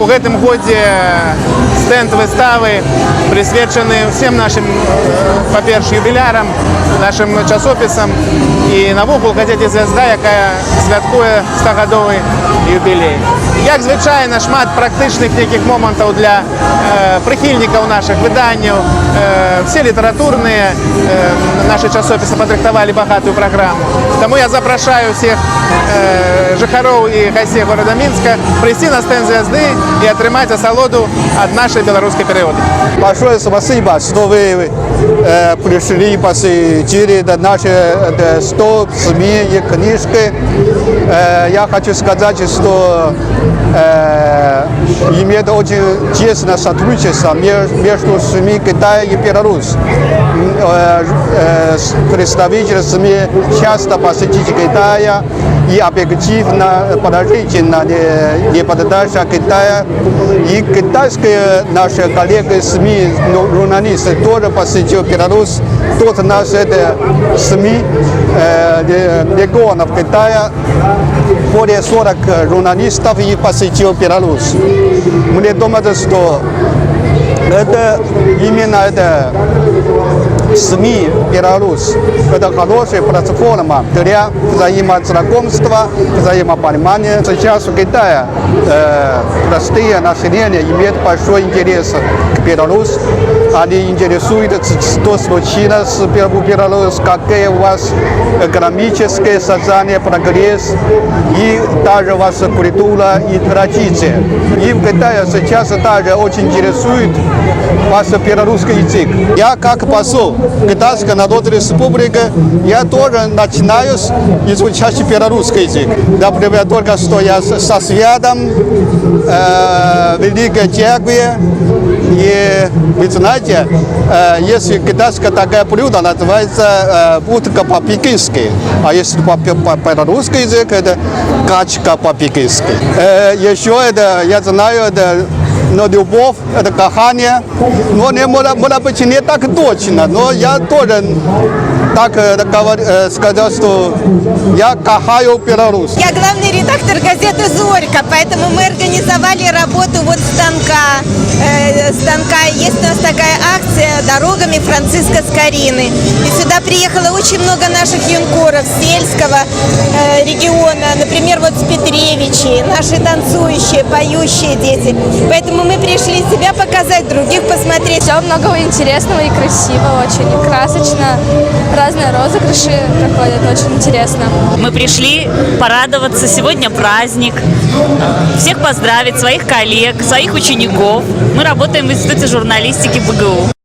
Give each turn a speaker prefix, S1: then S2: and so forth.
S1: У гэтым годзе стенд выставы присвечаны всем нашим, по-перше, юбилярам, нашим часописам и навокал газеті «Звезда», яка святкуе 100-гадовый юбилей. Як звычайна, шмат практычных нейкіх момантаў для прыхільнікаў наших выданняў. Все літаратурныя наши часопісы падрыхтавалі багатую праграму. Таму я запрашаю всех жыхароў и гостей города Минска прийти на стенд «Звезды» и атрымаць асалоду от нашей белорусской периоды.
S2: Большое спасибо, что вы пришли, посетили наши 100 СМИ и книжки. Я хочу сказать, что имеет очень тесное сотрудничество между СМИ Китая и Беларусь. Представители СМИ часто посетили Китая и объективно, положительно репортажа Китая. И китайские наши коллеги СМИ, журналисты тоже посетили Беларусь. Тут у нас это СМИ регионов Китая, более 40 журналистов и посетил Беларусь. Мне думаю, что это именно это СМИ Беларусь. Это хорошая платформа для взаимознакомства, взаимопонимания. Сейчас в Китае простые население имеет большой интерес к Беларуси. Они интересуются, что случилось в Беларуси, какие у вас экономическое создание, прогресс и даже ваша культура и традиции. И в Китае сейчас также очень интересует ваш белорусский язык. Я как посол Китайской Народной Республики, я тоже начинаю изучать белорусский язык. Например, только что я со святом Великой Дякуе. И вы знаете, если китайское такое блюдо называется утка по-пекински, а если по-русски язык, это качка по-пекински. Еще это, я знаю, это любовь, это кахание, но не может быть не так точно, но я тоже так сказал, что я кахаю Беларусь.
S3: Я главный редактор газеты «Зорька», поэтому мы организовали работу вот станка. Есть у нас такая акция «Дорогами Франциска Скорины». И сюда приехало очень много наших юнкоров сельского региона, например, вот с Петревичи, наши танцующие, поющие дети. Поэтому мы пришли себя показать, других посмотреть.
S4: Все много интересного и красивого, очень и красочно. Разные розыгрыши проходят, очень интересно.
S5: Мы пришли порадоваться, сегодня праздник, всех поздравить, своих коллег, своих учеников. Мы работаем в Институте журналистики БГУ.